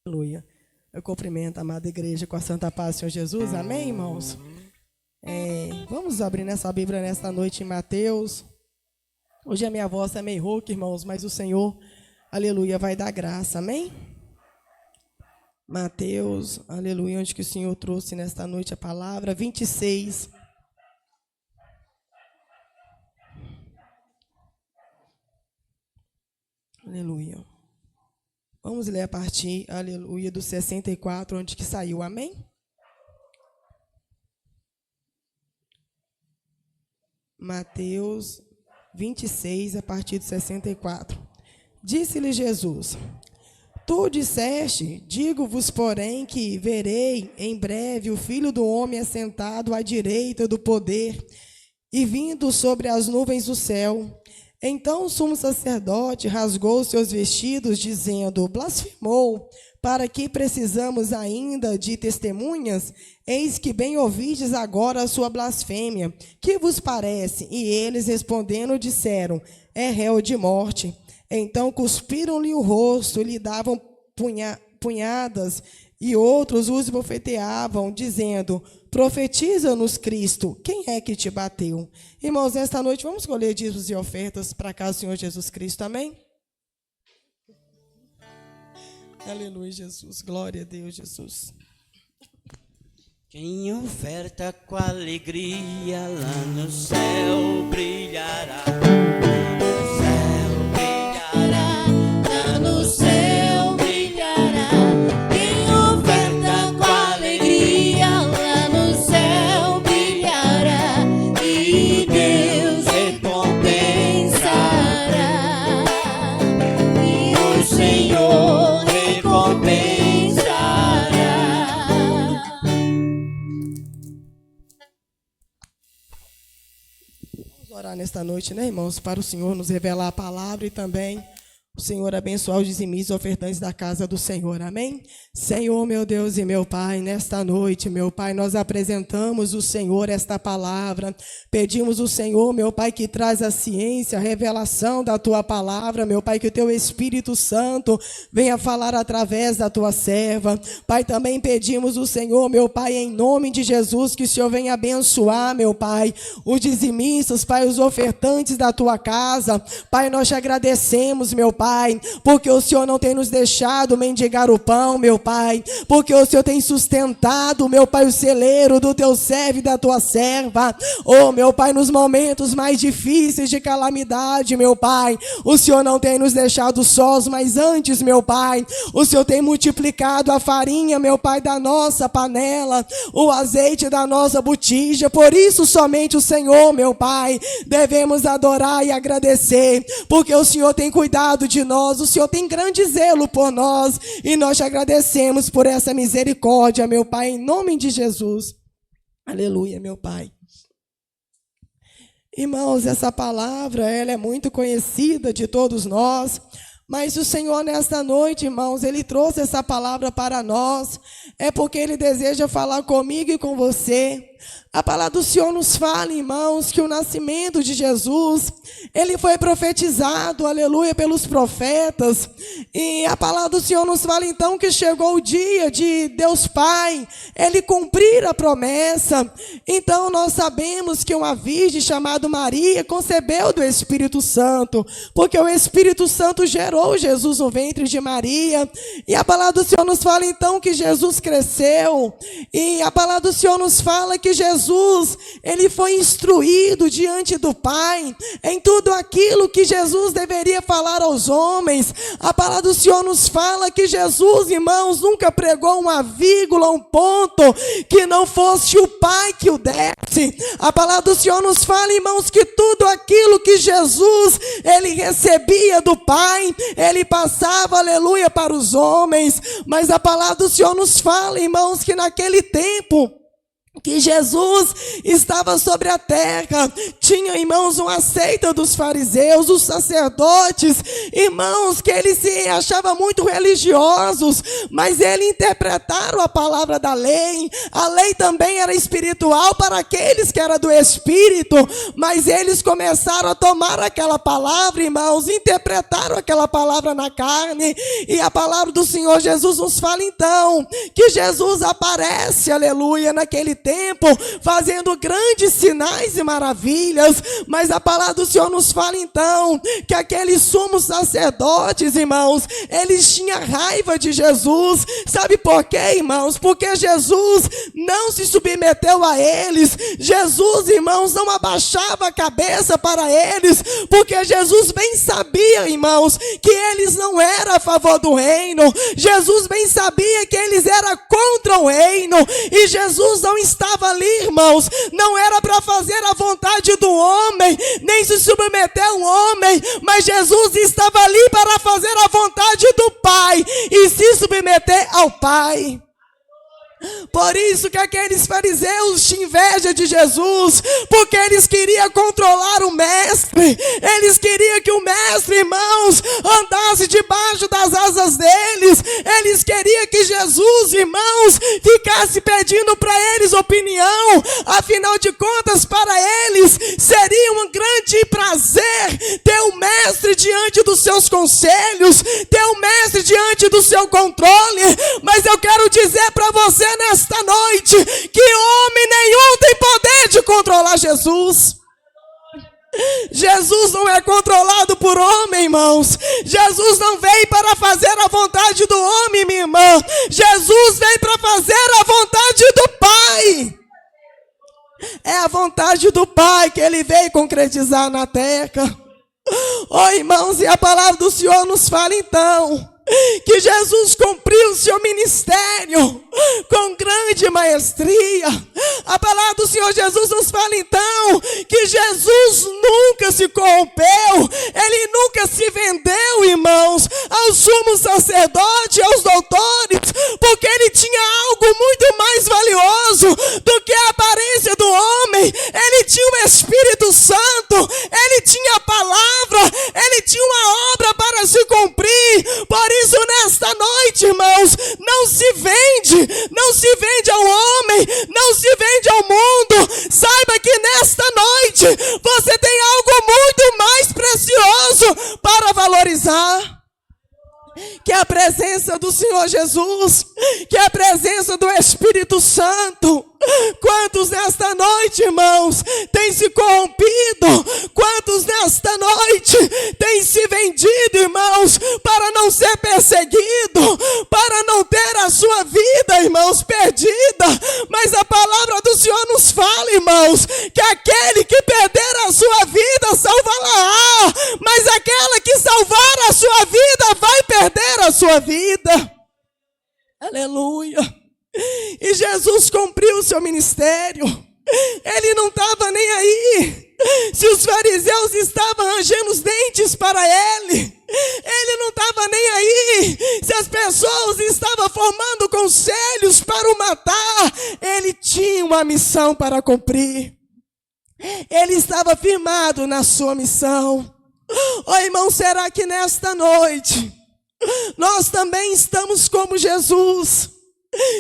Aleluia. Eu cumprimento a amada igreja com a santa paz do Senhor Jesus. Amém, irmãos? Vamos abrir nessa Bíblia nesta noite em Mateus. Hoje a minha voz é meio rouca, irmãos, mas o Senhor, aleluia, vai dar graça. Amém? Mateus, aleluia, onde que o Senhor trouxe nesta noite a palavra 26. Aleluia. Vamos ler a partir, aleluia, do 64, onde que saiu, amém? Mateus 26, a partir do 64. Disse-lhe Jesus: Tu disseste, digo-vos, porém, que verei em breve o Filho do Homem assentado à direita do poder e vindo sobre as nuvens do céu. Então o sumo sacerdote rasgou seus vestidos, dizendo: Blasfemou, para que precisamos ainda de testemunhas? Eis que bem ouvides agora a sua blasfêmia. Que vos parece? E eles respondendo disseram: É réu de morte. Então cuspiram-lhe o rosto, lhe davam punhadas, e outros os bofeteavam, dizendo: Profetiza-nos, Cristo, quem é que te bateu? Irmãos, nesta noite vamos escolher dízimos e ofertas para a casa do Senhor Jesus Cristo, amém? Aleluia, Jesus, glória a Deus, Jesus. Quem oferta com alegria lá no céu brilhará. No céu brilhará, lá no céu brilhará. Quem oferta com alegria lá no céu brilhará. E Deus recompensará. E o Senhor recompensará. Vamos orar nesta noite, né, irmãos, para o Senhor nos revelar a palavra e também o Senhor abençoar os dizimistas e ofertantes da casa do Senhor, amém? Senhor, meu Deus e meu Pai, nesta noite, meu Pai, nós apresentamos o Senhor esta palavra, pedimos o Senhor, meu Pai, que traz a ciência, a revelação da Tua palavra, meu Pai, que o Teu Espírito Santo venha falar através da Tua serva. Pai, também pedimos o Senhor, meu Pai, em nome de Jesus, que o Senhor venha abençoar, meu Pai, os dizimistas, Pai, os ofertantes da Tua casa. Pai, nós te agradecemos, meu Pai, porque o Senhor não tem nos deixado mendigar o pão, meu Pai, porque o Senhor tem sustentado, meu Pai, o celeiro do Teu servo e da Tua serva. Oh, meu Pai, nos momentos mais difíceis de calamidade, meu Pai, o Senhor não tem nos deixado sós, mas antes, meu Pai, o Senhor tem multiplicado a farinha, meu Pai, da nossa panela, o azeite da nossa botija. Por isso somente o Senhor, meu Pai, devemos adorar e agradecer, porque o Senhor tem cuidado de nós, o Senhor tem grande zelo por nós, e nós te agradecemos por essa misericórdia, meu Pai, em nome de Jesus. Aleluia, meu Pai. Irmãos, essa palavra, ela é muito conhecida de todos nós, mas o Senhor nesta noite, irmãos, Ele trouxe essa palavra para nós, é porque Ele deseja falar comigo e com você. A palavra do Senhor nos fala, irmãos, que o nascimento de Jesus, ele foi profetizado, aleluia, pelos profetas. E a palavra do Senhor nos fala, então, que chegou o dia de Deus Pai, ele cumprir a promessa. Então, nós sabemos que uma virgem chamada Maria concebeu do Espírito Santo, porque o Espírito Santo gerou Jesus no ventre de Maria. E a palavra do Senhor nos fala, então, que Jesus cresceu. E a palavra do Senhor nos fala que Jesus, ele foi instruído diante do Pai em tudo aquilo que Jesus deveria falar aos homens. A palavra do Senhor nos fala que Jesus, irmãos, nunca pregou uma vírgula, um ponto que não fosse o Pai que o desse. A palavra do Senhor nos fala, irmãos, que tudo aquilo que Jesus, ele recebia do Pai, ele passava, aleluia, para os homens. Mas a palavra do Senhor nos fala, irmãos, que naquele tempo que Jesus estava sobre a terra, tinha, irmãos, uma seita dos fariseus, os sacerdotes, irmãos, que eles se achavam muito religiosos, mas eles interpretaram a palavra da lei. A lei também era espiritual para aqueles que eram do Espírito, mas eles começaram a tomar aquela palavra, irmãos, interpretaram aquela palavra na carne, e a palavra do Senhor Jesus nos fala então, que Jesus aparece, aleluia, naquele tempo, fazendo grandes sinais e maravilhas, mas a palavra do Senhor nos fala então, que aqueles sumos sacerdotes, irmãos, eles tinham raiva de Jesus. Sabe por quê, irmãos? Porque Jesus não se submeteu a eles, Jesus, irmãos, não abaixava a cabeça para eles, porque Jesus bem sabia, irmãos, que eles não eram a favor do reino, Jesus bem sabia que eles eram contra o reino, e Jesus não estava ali, irmãos, não era para fazer a vontade do homem, nem se submeter ao homem, mas Jesus estava ali para fazer a vontade do Pai, e se submeter ao Pai. Por isso que aqueles fariseus tinham inveja de Jesus, porque eles queriam controlar o mestre, eles queriam que o mestre, irmãos, andasse debaixo das asas deles, eles queriam que Jesus, irmãos, ficasse pedindo para eles opinião. Afinal de contas, para eles seria um grande prazer ter o mestre diante dos seus conselhos, ter o mestre diante do seu controle. Mas eu quero dizer para você nesta noite, que homem nenhum tem poder de controlar Jesus. Jesus não é controlado por homem, irmãos. Jesus não veio para fazer a vontade do homem, minha irmã. Jesus veio para fazer a vontade do Pai. É a vontade do Pai que Ele veio concretizar na terra. Oh, irmãos, e a palavra do Senhor nos fala então, que Jesus cumpriu o seu ministério com grande maestria. A palavra do Senhor Jesus nos fala então, que Jesus nunca se corrompeu, Ele nunca se vendeu, irmãos, ao sumo sacerdote, aos doutores, porque Ele tinha algo muito mais valioso do que a aparência do homem. Ele tinha o Espírito Santo, Ele tinha a palavra, Ele tinha uma obra para se cumprir. Por isso, nesta noite, irmãos, não se vende ao homem, não se vende ao mundo. Saiba que nesta noite você tem algo muito mais precioso para valorizar, que é a presença do Senhor Jesus, que é a presença do Espírito Santo. Quantos nesta noite, irmãos, têm se corrompido? Quantos nesta noite têm se vendido, irmãos, para não ser perseguido, para não ter a sua vida, irmãos, perdida? Mas a palavra do Senhor nos fala, irmãos, que aquele que perder a sua vida salvará, mas aquela que salvar a sua vida vai perder a sua vida. Aleluia. E Jesus cumpriu o seu ministério. Ele não estava nem aí se os fariseus estavam rangendo os dentes para ele. Ele não estava nem aí se as pessoas estavam formando conselhos para o matar. Ele tinha uma missão para cumprir. Ele estava firmado na sua missão. Oh, irmão, será que nesta noite nós também estamos como Jesus?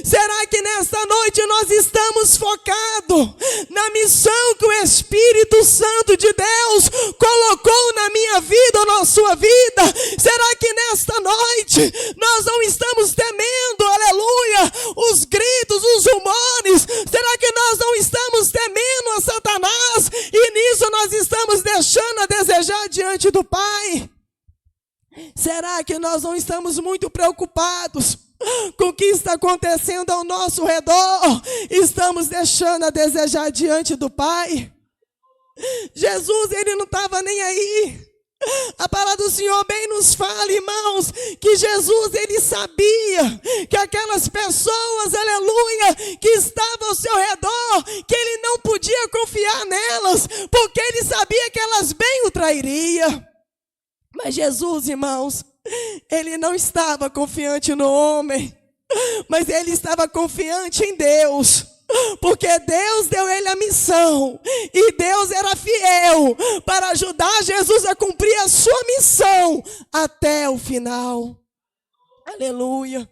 Será que nesta noite nós estamos focados na missão que o Espírito Santo de Deus colocou na minha vida ou na sua vida? Será que nesta noite nós não estamos temendo, aleluia, os gritos, os rumores? Será que nós não estamos temendo a Satanás e nisso nós estamos deixando a desejar diante do Pai? Será que nós não estamos muito preocupados com o que está acontecendo ao nosso redor? Estamos deixando a desejar diante do Pai? Jesus, Ele não estava nem aí. A palavra do Senhor bem nos fala, irmãos, que Jesus, Ele sabia que aquelas pessoas, aleluia, que estavam ao seu redor, que Ele não podia confiar nelas, porque Ele sabia que elas bem o trairiam. Mas Jesus, irmãos, Ele não estava confiante no homem, mas Ele estava confiante em Deus. porque Deus deu ele a missão, e Deus era fiel para ajudar Jesus a cumprir a sua missão até o final. Aleluia.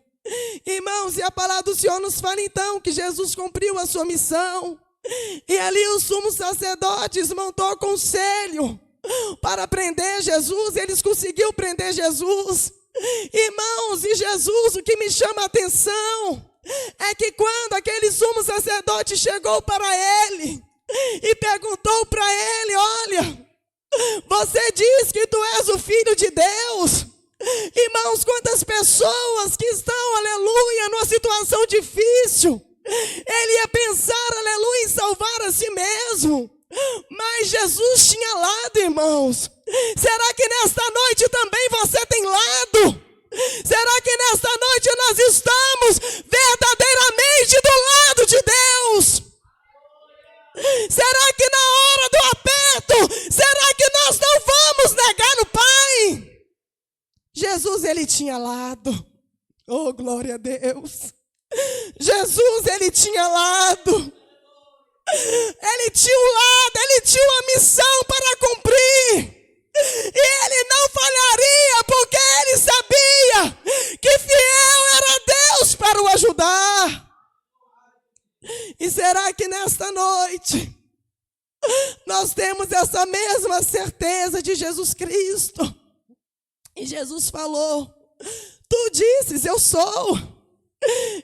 Irmãos, e a palavra do Senhor nos fala então que Jesus cumpriu a sua missão, e ali o sumo sacerdote montou conselho para prender Jesus. Eles conseguiram prender Jesus. Irmãos, e Jesus, o que me chama a atenção é que quando aquele sumo sacerdote chegou para ele e perguntou para ele: olha, você diz que tu és o Filho de Deus. Irmãos, quantas pessoas que estão, aleluia, numa situação difícil, ele ia pensar, aleluia, em salvar a si mesmo. Mas Jesus tinha lado, irmãos. Será que nesta noite também você tem lado? Será que nesta noite nós estamos verdadeiramente do lado de Deus? Será que na hora do aperto, será que nós não vamos negar o Pai? Jesus, ele tinha lado. Oh, glória a Deus. Jesus, ele tinha lado. Ele tinha um lado, ele tinha uma missão para cumprir. E ele não falharia, porque ele sabia que fiel era Deus para o ajudar. E será que nesta noite nós temos essa mesma certeza de Jesus Cristo? E Jesus falou: tu disses, eu sou,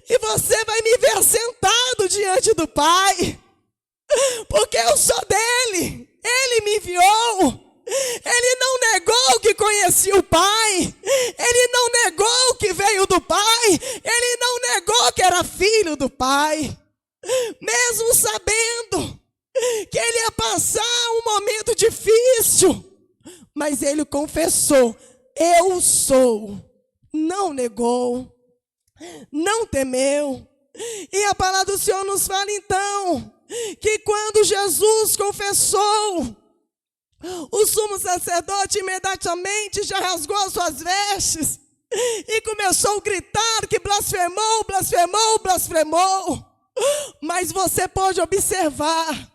e você vai me ver sentado diante do Pai, porque eu sou dele, ele me enviou. Ele não negou que conhecia o Pai, ele não negou que veio do Pai, ele não negou que era filho do Pai, mesmo sabendo que ele ia passar um momento difícil, mas ele confessou: eu sou, não negou, não temeu. E a palavra do Senhor nos fala então que quando Jesus confessou, o sumo sacerdote imediatamente já rasgou as suas vestes e começou a gritar que blasfemou, blasfemou, blasfemou. Mas você pode observar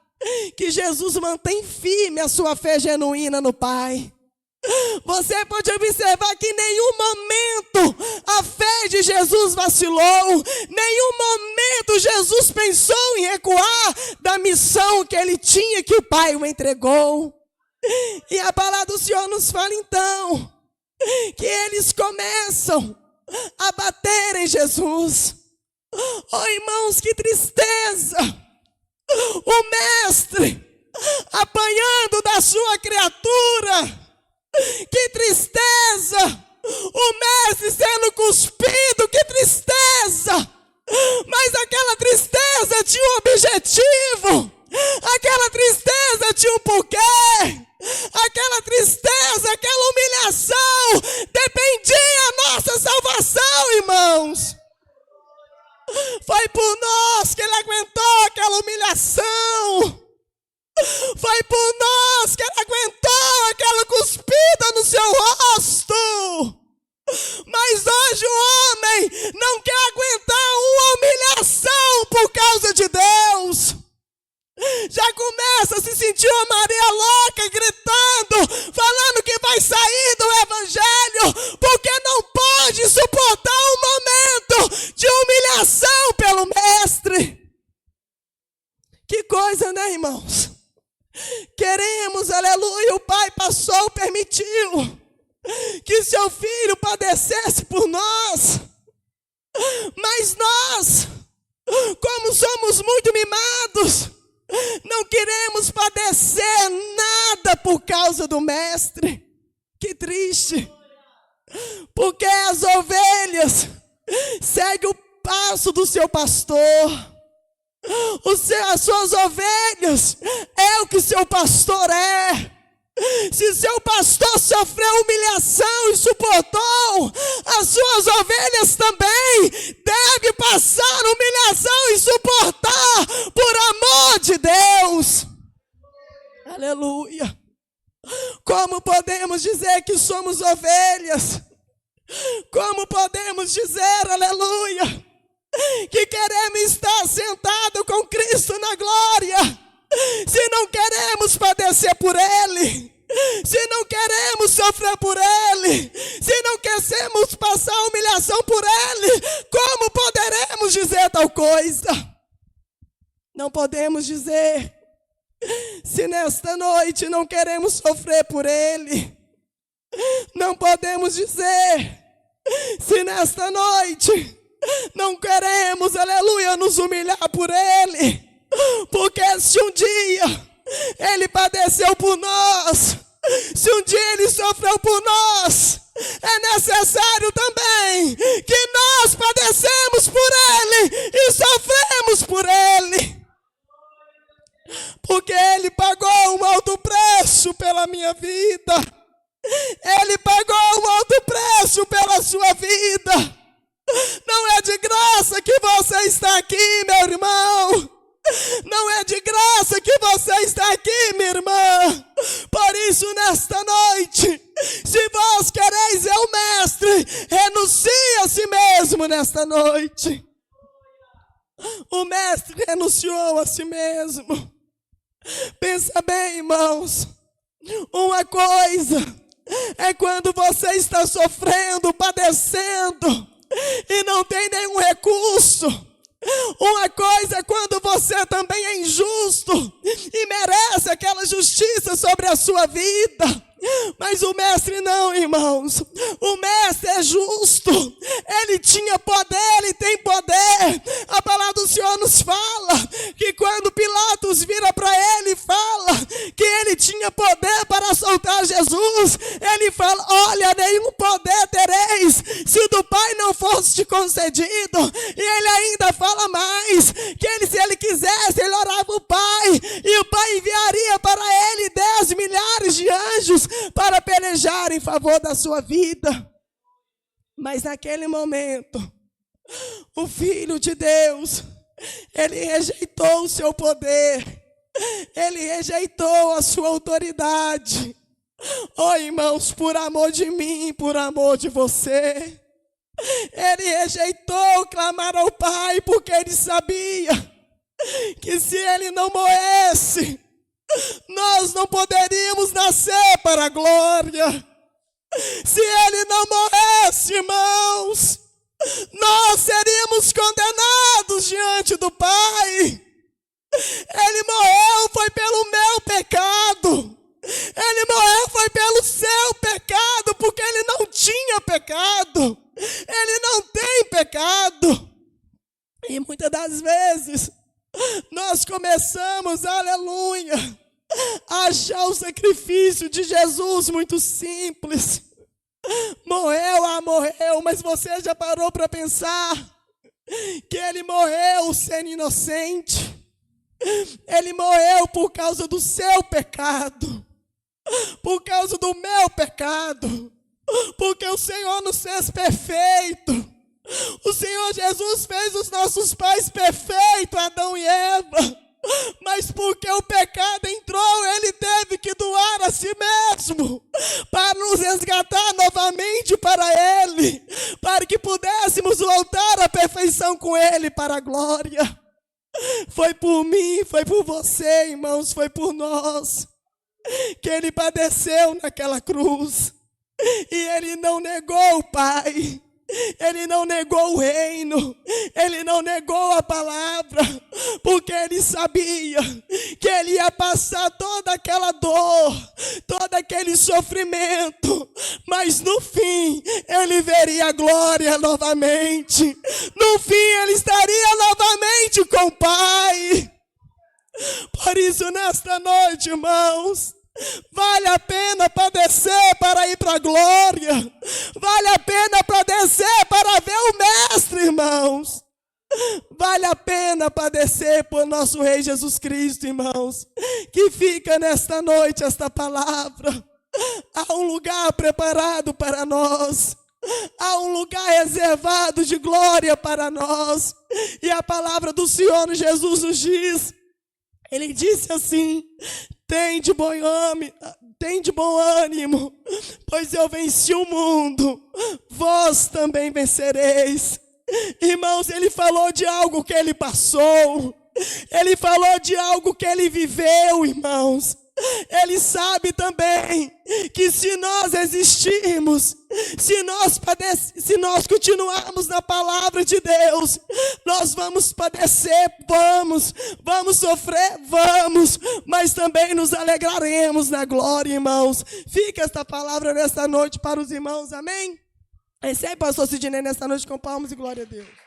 que Jesus mantém firme a sua fé genuína no Pai. Você pode observar que em nenhum momento a fé de Jesus vacilou, nenhum momento Jesus pensou em recuar da missão que ele tinha, que o Pai o entregou. E a palavra do Senhor nos fala então que eles começam a bater em Jesus. Oh, irmãos, que tristeza! O mestre apanhando da sua criatura. Que tristeza! O mestre sendo cuspido, que tristeza! Mas aquela tristeza tinha um objetivo, aquela tristeza tinha um porquê, aquela tristeza, aquela humilhação dependia da nossa salvação, irmãos. Foi por nós que ele aguentou aquela humilhação. Foi por nós que ele aguentou aquela cuspida no seu rosto. Mas hoje o homem não quer aguentar uma humilhação por causa de Deus. Já começa a se sentir uma Maria louca, gritando, falando que vai sair do evangelho, porque não pode suportar um momento de humilhação pelo mestre. Que coisa, né, irmãos? Queremos, aleluia, o Pai passou, permitiu que seu Filho padecesse por nós. Mas nós, como somos muito mimados, não queremos padecer nada por causa do mestre. Que triste. Porque as ovelhas seguem o passo do seu pastor. As suas ovelhas é o que seu pastor é. Se seu pastor sofreu humilhação e suportou, as suas ovelhas também devem passar humilhação e suportar por amor de Deus. Aleluia. Como podemos dizer que somos ovelhas? Como podemos dizer, aleluia, que queremos estar sentado com Cristo na glória, se não queremos padecer por Ele, se não queremos sofrer por Ele, se não queremos passar humilhação por Ele, como poderemos dizer tal coisa? Não podemos dizer. Se nesta noite não queremos sofrer por Ele, não podemos dizer. Se nesta noite não queremos, aleluia, nos humilhar por Ele, porque se um dia Ele padeceu por nós, se um dia Ele sofreu por nós, é necessário também que nós padecemos por Ele e sofremos por Ele. Porque Ele pagou um alto preço pela minha vida. Ele pagou um alto preço pela sua vida. Não é de graça que você está aqui, meu irmão. Não é de graça que você está aqui, minha irmã. Por isso, nesta noite, se vós quereis ver o Mestre, renuncie a si mesmo nesta noite. O Mestre renunciou a si mesmo. Pensa bem, irmãos, uma coisa é quando você está sofrendo, padecendo e não tem nenhum recurso. Uma coisa é quando você também é injusto e merece aquela justiça sobre a sua vida. Mas o Mestre não, irmãos. O Mestre é justo. Ele tinha poder, Ele tem poder. A palavra do Senhor nos fala que quando Pilatos vira para Ele e fala que Ele tinha poder para soltar Jesus, Ele fala: olha, nenhum poder tereis se do Pai não fosse te concedido. E Ele ainda fala mais, que Ele, se Ele quisesse, Ele orava o Pai, e o Pai enviaria para Ele 10 milhares de anjos para pelejar em favor da sua vida. Mas naquele momento, o Filho de Deus, Ele rejeitou o seu poder, Ele rejeitou a sua autoridade. Oh, irmãos, por amor de mim, por amor de você, Ele rejeitou clamar ao Pai, porque Ele sabia que se Ele não morresse, nós não poderíamos nascer para a glória. Se Ele não morresse, irmãos, nós seríamos condenados diante do Pai. Ele morreu foi pelo meu pecado. Ele morreu foi pelo seu pecado, porque Ele não tinha pecado. Ele não tem pecado. E muitas das vezes nós começamos, aleluia, a achar o sacrifício de Jesus muito simples. Morreu, mas você já parou para pensar que Ele morreu sendo inocente? Ele morreu por causa do seu pecado, por causa do meu pecado, porque o Senhor nos fez perfeito. O Senhor Jesus fez os nossos pais perfeitos, Adão e Eva. Mas porque o pecado entrou, Ele teve que doar a si mesmo para nos resgatar novamente para Ele, para que pudéssemos voltar à perfeição com Ele para a glória. Foi por mim, foi por você, irmãos, foi por nós que Ele padeceu naquela cruz. E Ele não negou o Pai. Ele não negou o reino, Ele não negou a palavra, porque Ele sabia que Ele ia passar toda aquela dor, todo aquele sofrimento, mas no fim Ele veria a glória novamente. No fim Ele estaria novamente com o Pai. Por isso, nesta noite, irmãos, vale a pena padecer para ir para a glória. Vale a pena padecer para ver o Mestre, irmãos. Vale a pena padecer por nosso Rei Jesus Cristo, irmãos. Que fica nesta noite esta palavra. Há um lugar preparado para nós. Há um lugar reservado de glória para nós. E a palavra do Senhor Jesus nos diz, Ele disse assim: Tende bom ânimo, pois eu venci o mundo, vós também vencereis. Irmãos, ele falou de algo que ele passou. Ele falou de algo que ele viveu, irmãos. Ele sabe também que se nós existirmos, se nós continuarmos na palavra de Deus, nós vamos padecer, vamos sofrer, mas também nos alegraremos na glória, irmãos. Fica esta palavra nesta noite para os irmãos, amém? Recebe, pastor Sidney, nesta noite com palmas e glória a Deus.